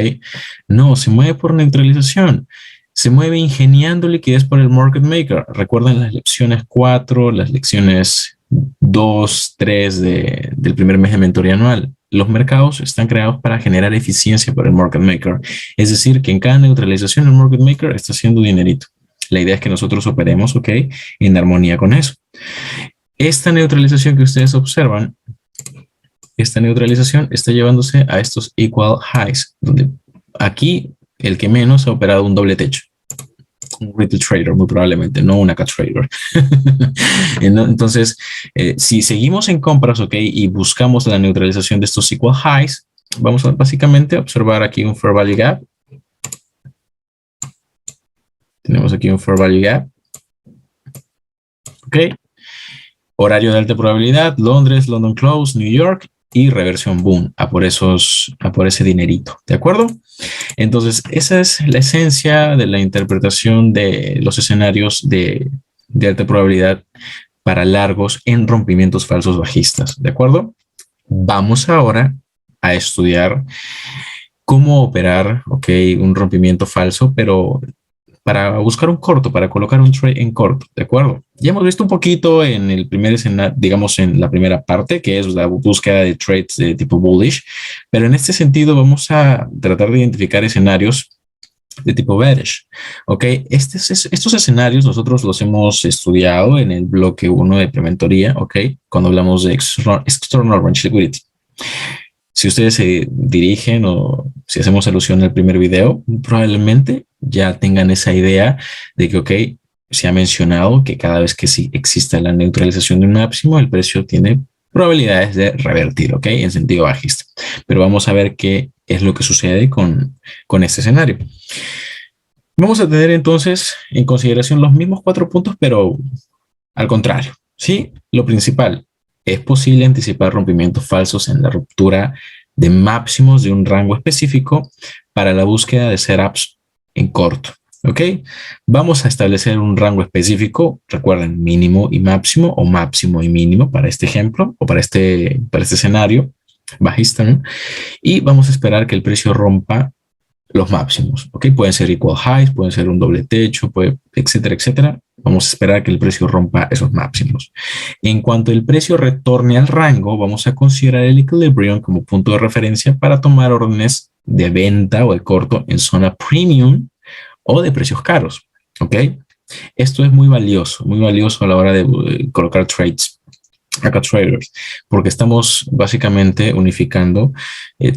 No, se mueve por neutralización. Se mueve ingeniando liquidez por el market maker. Recuerden las lecciones 4, las lecciones 2, 3 del primer mes de mentoría anual. Los mercados están creados para generar eficiencia para el market maker. Es decir, que en cada neutralización el market maker está haciendo dinerito. La idea es que nosotros operemos, ¿ok? En armonía con eso. Esta neutralización que ustedes observan, esta neutralización está llevándose a estos equal highs, donde aquí el que menos ha operado un doble techo. Un retail trader, muy probablemente, no un acá trader. Entonces, si seguimos en compras, ¿ok? Y buscamos la neutralización de estos equal highs, vamos a básicamente observar aquí un fair value gap. Tenemos aquí un fair value gap. ¿Ok? Horario de alta probabilidad, Londres, London Close, New York y reversión boom, a por ese dinerito, ¿de acuerdo? Entonces, esa es la esencia de la interpretación de los escenarios de alta probabilidad para largos en rompimientos falsos bajistas, ¿de acuerdo? Vamos ahora a estudiar cómo operar, ok, un rompimiento falso, pero para buscar un corto, para colocar un trade en corto, ¿de acuerdo? Ya hemos visto un poquito en el primer escenario, digamos en la primera parte, que es la búsqueda de trades de tipo bullish, pero en este sentido vamos a tratar de identificar escenarios de tipo bearish, ¿ok? Estos escenarios nosotros los hemos estudiado en el bloque 1 de prementoría, ¿ok? Cuando hablamos de external range liquidity. Si ustedes se dirigen o si hacemos alusión al primer video, probablemente ya tengan esa idea de que, ok, se ha mencionado que cada vez que sí exista la neutralización de un máximo, el precio tiene probabilidades de revertir, ok, en sentido bajista. Pero vamos a ver qué es lo que sucede con este escenario. Vamos a tener entonces en consideración los mismos 4 puntos, pero al contrario, ¿sí? Lo principal. Es posible anticipar rompimientos falsos en la ruptura de máximos de un rango específico para la búsqueda de setups en corto. ¿Ok? Vamos a establecer un rango específico, recuerden, mínimo y máximo o máximo y mínimo para este ejemplo o para este escenario bajista, ¿no? Y vamos a esperar que el precio rompa los máximos, ¿ok? Pueden ser equal highs, pueden ser un doble techo, etcétera, etcétera. Vamos a esperar que el precio rompa esos máximos. En cuanto el precio retorne al rango, vamos a considerar el equilibrium como punto de referencia para tomar órdenes de venta o de corto en zona premium o de precios caros, ¿ok? Esto es muy valioso a la hora de colocar trades, acá traders, porque estamos básicamente unificando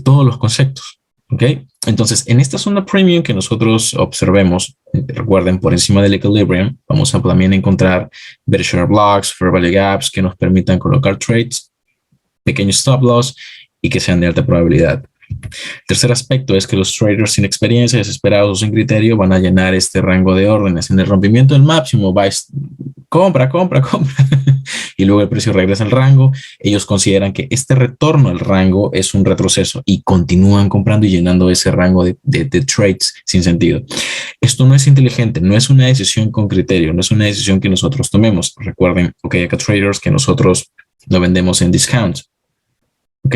todos los conceptos. ¿Ok? Entonces, en esta zona premium que nosotros observemos, recuerden, por encima del equilibrium, vamos a también encontrar bearish blocks, fair value gaps que nos permitan colocar trades, pequeños stop loss y que sean de alta probabilidad. Tercer aspecto es que los traders sin experiencia, desesperados o sin criterio, van a llenar este rango de órdenes. En el rompimiento del máximo, compra, compra, compra, y luego el precio regresa al rango. Ellos consideran que este retorno al rango es un retroceso y continúan comprando y llenando ese rango de trades sin sentido. Esto no es inteligente, no es una decisión con criterio, no es una decisión que nosotros tomemos. Recuerden, ok, acá traders que nosotros lo vendemos en discounts, ok,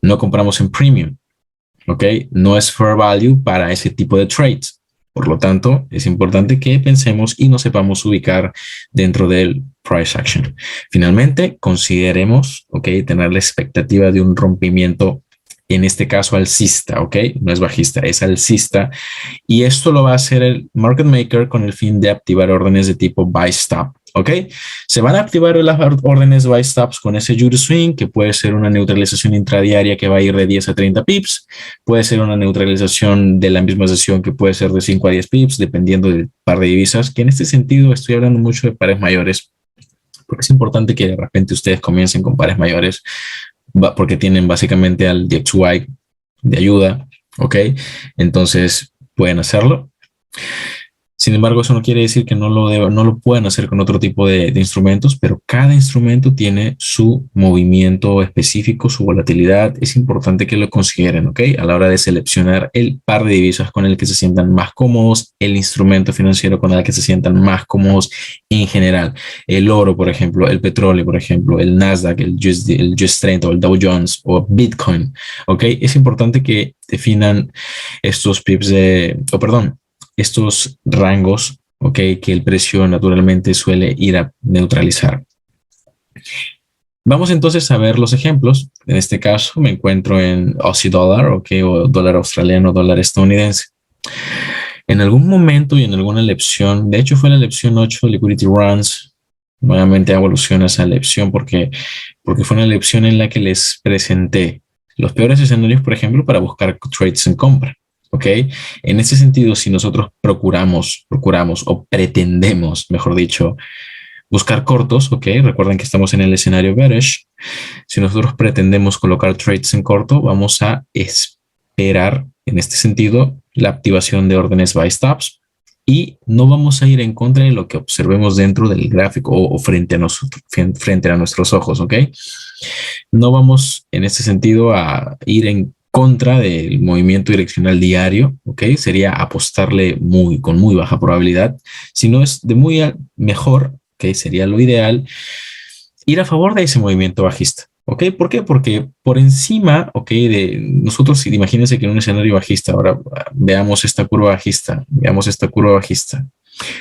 no compramos en premium. ¿Ok? No es fair value para ese tipo de trades. Por lo tanto, es importante que pensemos y nos sepamos ubicar dentro del price action. Finalmente, consideremos, ¿ok? Tener la expectativa de un rompimiento, en este caso alcista, ¿ok? No es bajista, es alcista. Y esto lo va a hacer el market maker con el fin de activar órdenes de tipo buy stop. ¿Ok? Se van a activar las órdenes buy stops con ese Judo Swing, que puede ser una neutralización intradiaria que va a ir de 10 a 30 pips. Puede ser una neutralización de la misma sesión que puede ser de 5 a 10 pips, dependiendo del par de divisas, que en este sentido estoy hablando mucho de pares mayores, porque es importante que de repente ustedes comiencen con pares mayores, porque tienen básicamente al DXY de ayuda, ¿ok? Entonces pueden hacerlo. Sin embargo, eso no quiere decir que no lo puedan hacer con otro tipo de instrumentos, pero cada instrumento tiene su movimiento específico, su volatilidad. Es importante que lo consideren, ¿ok? A la hora de seleccionar el par de divisas con el que se sientan más cómodos, el instrumento financiero con el que se sientan más cómodos en general. El oro, por ejemplo, el petróleo, por ejemplo, el Nasdaq, el US 30 o el Dow Jones o Bitcoin, ¿ok? Es importante que definan estos pips estos rangos, ¿ok? Que el precio naturalmente suele ir a neutralizar. Vamos entonces a ver los ejemplos. En este caso me encuentro en Aussie Dollar, ¿ok? O dólar australiano, dólar estadounidense. En algún momento y en alguna lección, de hecho fue la lección 8, Liquidity Runs, nuevamente evoluciona esa lección porque fue una lección en la que les presenté los peores escenarios, por ejemplo, para buscar trades en compra. ¿Ok? En ese sentido, si nosotros procuramos o pretendemos, mejor dicho, buscar cortos, ¿ok? Recuerden que estamos en el escenario bearish. Si nosotros pretendemos colocar trades en corto, vamos a esperar, en este sentido, la activación de órdenes buy stops y no vamos a ir en contra de lo que observemos dentro del gráfico o frente a nuestros ojos, ¿ok? No vamos en este sentido a ir en contra del movimiento direccional diario, ¿ok? Sería apostarle con muy baja probabilidad. Si no es de muy mejor, ¿ok? Sería lo ideal ir a favor de ese movimiento bajista. ¿Ok? ¿Por qué? Porque por encima, ¿ok? De nosotros, imagínense que en un escenario bajista, ahora veamos esta curva bajista,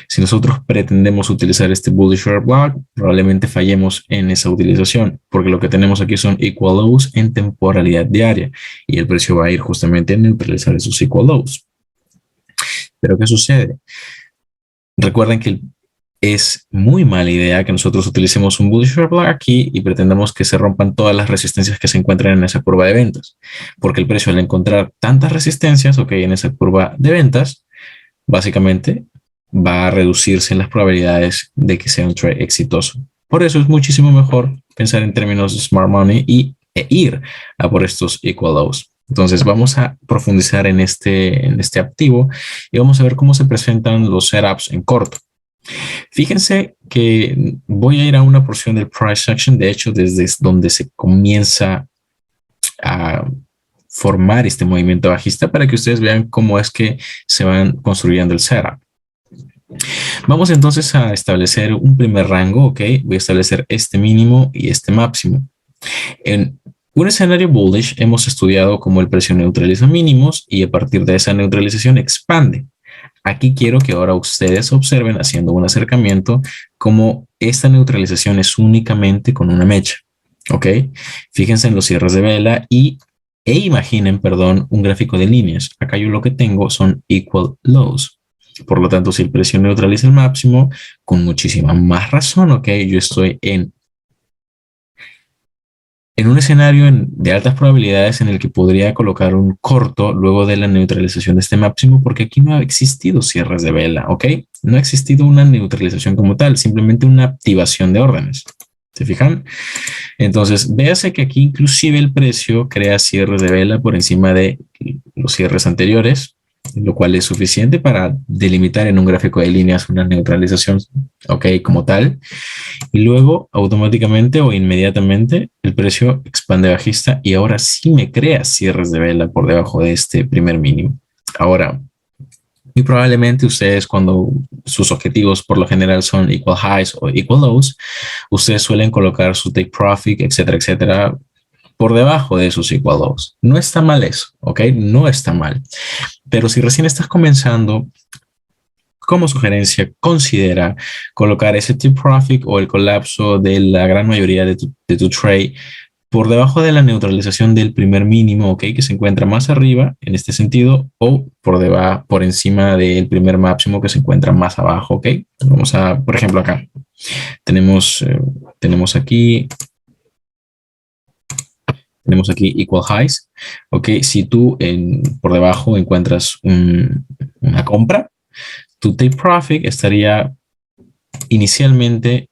Si nosotros pretendemos utilizar este bullish order block, probablemente fallemos en esa utilización, porque lo que tenemos aquí son equal lows en temporalidad diaria y el precio va a ir justamente a neutralizar esos equal lows. Pero ¿qué sucede? Recuerden que es muy mala idea que nosotros utilicemos un bullish order block aquí y pretendamos que se rompan todas las resistencias que se encuentran en esa curva de ventas, porque el precio al encontrar tantas resistencias, ok, en esa curva de ventas, básicamente va a reducirse las probabilidades de que sea un trade exitoso. Por eso es muchísimo mejor pensar en términos de smart money e ir a por estos equal lows. Entonces vamos a profundizar en este activo y vamos a ver cómo se presentan los setups en corto. Fíjense que voy a ir a una porción del price action, de hecho, desde donde se comienza a formar este movimiento bajista para que ustedes vean cómo es que se van construyendo el setup. Vamos entonces a establecer un primer rango, ¿ok? Voy a establecer este mínimo y este máximo. En un escenario bullish hemos estudiado cómo el precio neutraliza mínimos y a partir de esa neutralización expande. Aquí quiero que ahora ustedes observen haciendo un acercamiento cómo esta neutralización es únicamente con una mecha, ¿ok? Fíjense en los cierres de vela e imaginen, perdón, un gráfico de líneas. Acá yo lo que tengo son equal lows. Por lo tanto, si el precio neutraliza el máximo, con muchísima más razón, ¿ok? Yo estoy en En un escenario de altas probabilidades en el que podría colocar un corto luego de la neutralización de este máximo, porque aquí no ha existido cierres de vela, ¿ok? No ha existido una neutralización como tal, simplemente una activación de órdenes. ¿Se fijan? Entonces, véase que aquí inclusive el precio crea cierres de vela por encima de los cierres anteriores, lo cual es suficiente para delimitar en un gráfico de líneas una neutralización, ¿ok? Como tal. Y luego, automáticamente o inmediatamente, el precio expande bajista y ahora sí me crea cierres de vela por debajo de este primer mínimo. Ahora, muy probablemente ustedes cuando sus objetivos por lo general son equal highs o equal lows, ustedes suelen colocar su take profit, etcétera, etcétera, por debajo de sus equal lows. No está mal eso, ¿ok? No está mal. Pero si recién estás comenzando, como sugerencia, considera colocar ese take profit o el colapso de la gran mayoría de tu trade por debajo de la neutralización del primer mínimo, ¿ok? Que se encuentra más arriba en este sentido o por debajo, por encima del primer máximo que se encuentra más abajo, ¿ok? Vamos a, por ejemplo, acá tenemos aquí equal highs, ¿ok? Si tú por debajo encuentras una compra, tu take profit estaría inicialmente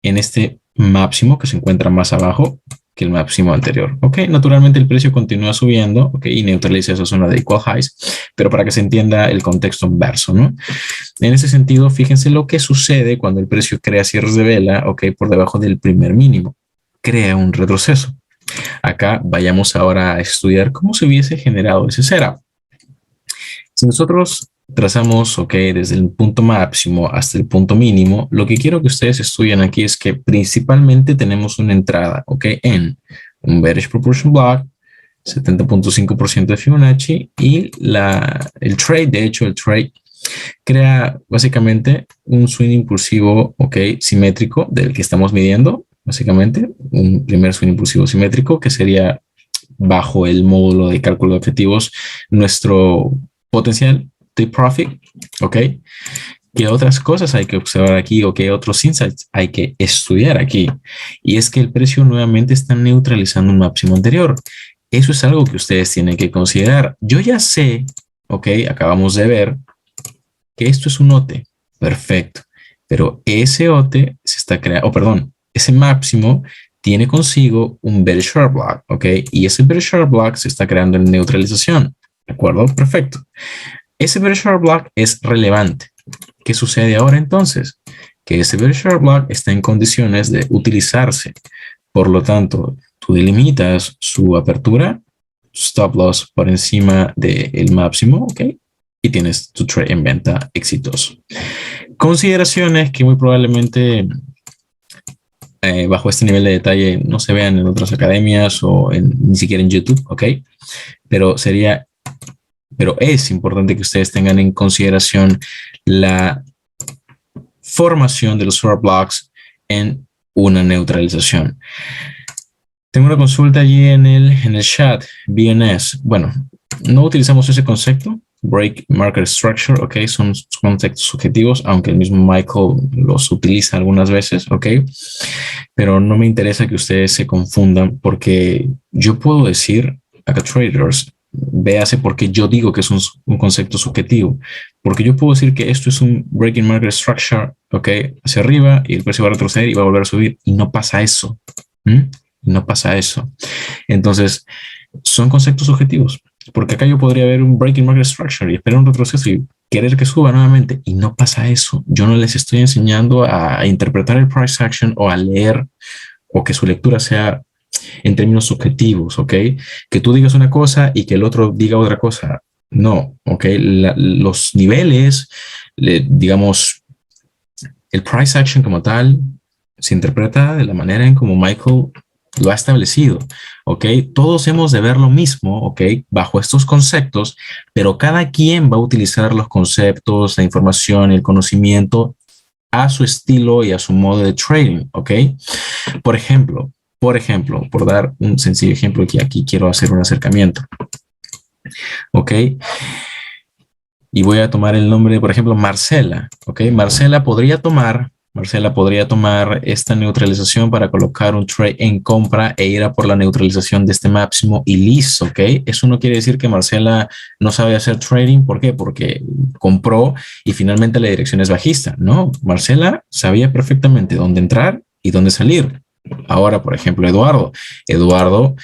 en este máximo que se encuentra más abajo que el máximo anterior. Ok, naturalmente el precio continúa subiendo, ok, y neutraliza esa zona de equal highs, pero para que se entienda el contexto inverso, ¿no? En ese sentido, fíjense lo que sucede cuando el precio crea cierres de vela, ok, por debajo del primer mínimo. Crea un retroceso. Acá vayamos ahora a estudiar cómo se hubiese generado ese setup. Si nosotros trazamos, ok, desde el punto máximo hasta el punto mínimo, lo que quiero que ustedes estudien aquí es que principalmente tenemos una entrada, ok, en un bearish proportion block, 70.5% de Fibonacci y el trade, de hecho, el trade crea básicamente un swing impulsivo, ok, simétrico del que estamos midiendo, básicamente, un primer swing impulsivo simétrico que sería bajo el módulo de cálculo de objetivos nuestro potencial de profit, ¿ok? ¿Qué otras cosas hay que observar aquí o qué otros insights hay que estudiar aquí? Y es que el precio nuevamente está neutralizando un máximo anterior. Eso es algo que ustedes tienen que considerar. Yo ya sé, ¿ok? Acabamos de ver que esto es un OT. Perfecto. Pero ese OT se está creando, perdón, ese máximo tiene consigo un bearish short block, ¿ok? Y ese bearish short block se está creando en neutralización, ¿de acuerdo? Perfecto. Ese bearish short block es relevante. ¿Qué sucede ahora entonces? Que ese bearish short block está en condiciones de utilizarse. Por lo tanto, tú delimitas su apertura, stop loss por encima del máximo, ¿ok? Y tienes tu trade en venta exitoso. Consideraciones que muy probablemente bajo este nivel de detalle no se vean en otras academias o ni siquiera en YouTube, ¿ok? Pero es importante que ustedes tengan en consideración la formación de los short blocks en una neutralización. Tengo una consulta allí en el chat, BNS. Bueno, no utilizamos ese concepto, Break Market Structure, ok, son conceptos subjetivos, aunque el mismo Michael los utiliza algunas veces, ok, pero no me interesa que ustedes se confundan porque yo puedo decir, acá traders, véase porque yo digo que es un concepto subjetivo, porque yo puedo decir que esto es un Breaking Market Structure, ok, hacia arriba y el precio va a retroceder y va a volver a subir y no pasa eso, no pasa eso. Entonces, son conceptos subjetivos. Porque acá yo podría ver un breaking market structure y esperar un retroceso y querer que suba nuevamente. Y no pasa eso. Yo no les estoy enseñando a interpretar el price action o a leer o que su lectura sea en términos subjetivos, ¿ok? Que tú digas una cosa y que el otro diga otra cosa. No, ¿ok? Los niveles, digamos, el price action como tal se interpreta de la manera en como Michael lo ha establecido, ¿ok? Todos hemos de ver lo mismo, ¿ok? Bajo estos conceptos, pero cada quien va a utilizar los conceptos, la información, el conocimiento a su estilo y a su modo de trading, ¿ok? Por ejemplo, por dar un sencillo ejemplo que aquí quiero hacer un acercamiento, ¿ok? Y voy a tomar el nombre, por ejemplo, Marcela, ¿ok? Marcela Marcela podría tomar esta neutralización para colocar un trade en compra e ir a por la neutralización de este máximo y listo, ¿ok? Eso no quiere decir que Marcela no sabe hacer trading. ¿Por qué? Porque compró y finalmente la dirección es bajista. No, Marcela sabía perfectamente dónde entrar y dónde salir. Ahora, por ejemplo, Eduardo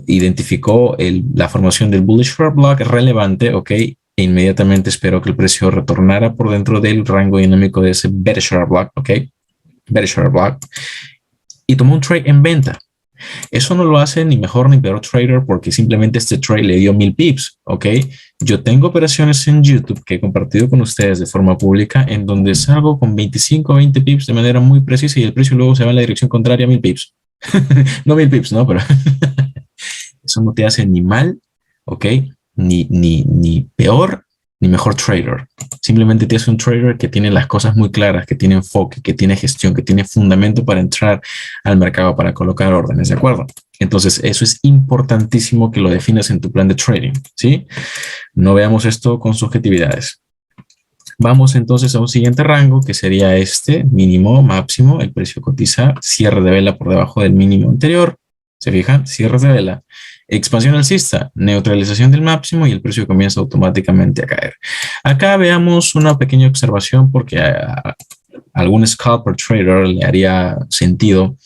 identificó la formación del bullish short block relevante, ¿ok? E inmediatamente esperó que el precio retornara por dentro del rango dinámico de ese bearish short block, ¿ok? Bearish short block. Y tomó un trade en venta. Eso no lo hace ni mejor ni peor trader porque simplemente este trade le dio 1000 pips, ¿ok? Yo tengo operaciones en YouTube que he compartido con ustedes de forma pública en donde salgo con 25 o 20 pips de manera muy precisa y el precio luego se va en la dirección contraria a 1000 pips. No 1000 pips, ¿no? Pero eso no te hace ni mal, ¿ok? Ni peor, ni mejor trader. Simplemente te hace un trader que tiene las cosas muy claras, que tiene enfoque, que tiene gestión, que tiene fundamento para entrar al mercado, para colocar órdenes, ¿de acuerdo? Entonces, eso es importantísimo que lo definas en tu plan de trading, ¿sí? No veamos esto con subjetividades. Vamos entonces a un siguiente rango, que sería este, mínimo, máximo. El precio cotiza, cierre de vela por debajo del mínimo anterior. ¿Se fijan? Cierres de vela. Expansión alcista, neutralización del máximo y el precio comienza automáticamente a caer. Acá veamos una pequeña observación porque a algún scalper trader le haría sentido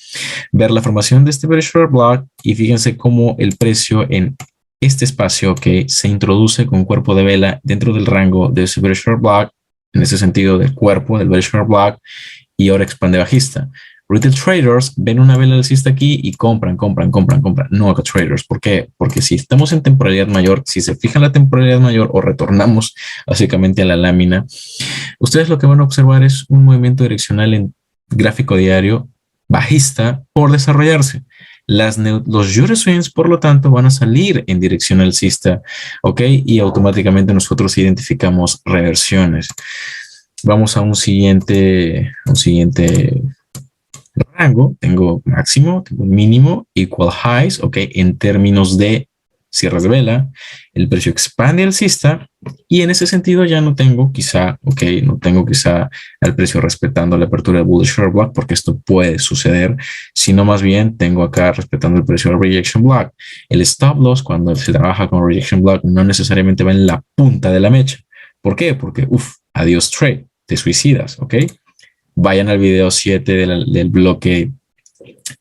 ver la formación de este bearish short block y fíjense cómo el precio en este espacio que se introduce con cuerpo de vela dentro del rango de ese bearish short block, en ese sentido del cuerpo del bearish short block, y ahora expande bajista. Retail traders ven una vela alcista aquí y compran. No haga traders. ¿Por qué? Porque si estamos en temporalidad mayor, si se fijan la temporalidad mayor o retornamos básicamente a la lámina, ustedes lo que van a observar es un movimiento direccional en gráfico diario bajista por desarrollarse. Los Euro swings, por lo tanto, van a salir en dirección alcista, ¿ok? Y automáticamente nosotros identificamos reversiones. Vamos a un siguiente rango. Tengo máximo, tengo mínimo, equal highs, ok, en términos de cierres de vela, el precio expande alcista y en ese sentido ya no tengo quizá al precio respetando la apertura del bullish short block porque esto puede suceder, sino más bien tengo acá respetando el precio del rejection block. El stop loss cuando se trabaja con rejection block no necesariamente va en la punta de la mecha. ¿Por qué? Porque, adiós trade, te suicidas, ok. Vayan al video 7 del bloque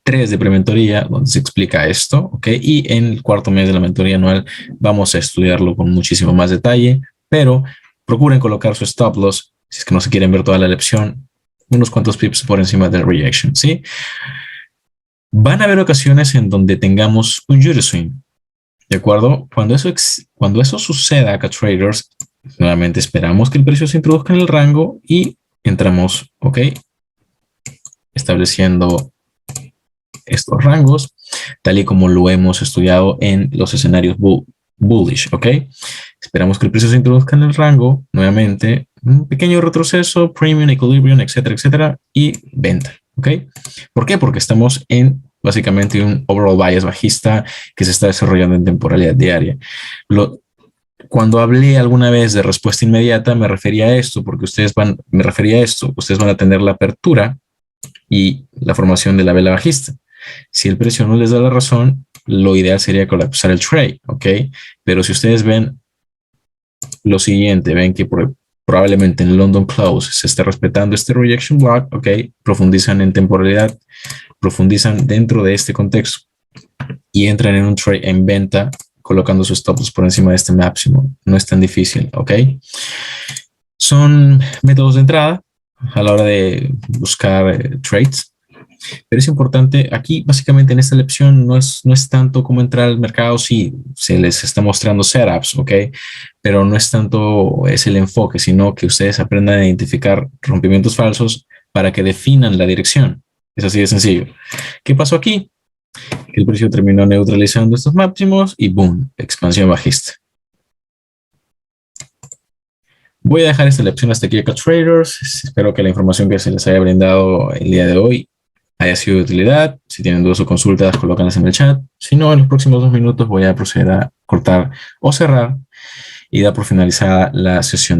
3 de prementoría, donde se explica esto, ¿ok? Y en el cuarto mes de la mentoría anual vamos a estudiarlo con muchísimo más detalle, pero procuren colocar su stop loss, si es que no se quieren ver toda la lección, unos cuantos pips por encima del rejection, ¿sí? Van a haber ocasiones en donde tengamos un Euro swing, ¿de acuerdo? Cuando eso suceda acá, traders, nuevamente esperamos que el precio se introduzca en el rango y entramos, ok, estableciendo estos rangos, tal y como lo hemos estudiado en los escenarios bullish, ok. Esperamos que el precio se introduzca en el rango, nuevamente, un pequeño retroceso, premium, equilibrium, etcétera, etcétera, y venta, ok. ¿Por qué? Porque estamos en básicamente un overall bias bajista que se está desarrollando en temporalidad diaria. Cuando hablé alguna vez de respuesta inmediata, me refería a esto, porque ustedes van a tener la apertura y la formación de la vela bajista. Si el precio no les da la razón, lo ideal sería colapsar el trade, ¿ok? Pero si ustedes ven lo siguiente, ven que probablemente en London Close se está respetando este rejection block, ¿ok? Profundizan en temporalidad, profundizan dentro de este contexto y entran en un trade en venta colocando sus stop loss por encima de este máximo. No es tan difícil, ¿ok? Son métodos de entrada a la hora de buscar trades. Pero es importante, aquí básicamente en esta lección no es tanto como entrar al mercado, sí, se les está mostrando setups, ¿ok? Pero no es tanto es el enfoque, sino que ustedes aprendan a identificar rompimientos falsos para que definan la dirección. Es así de sencillo. ¿Qué pasó aquí? El precio terminó neutralizando estos máximos y boom, expansión bajista. Voy a dejar esta lección hasta aquí acá, traders. Espero que la información que se les haya brindado el día de hoy haya sido de utilidad. Si tienen dudas o consultas, colócanlas en el chat. Si no, en los próximos 2 minutos voy a proceder a cortar o cerrar y dar por finalizada la sesión.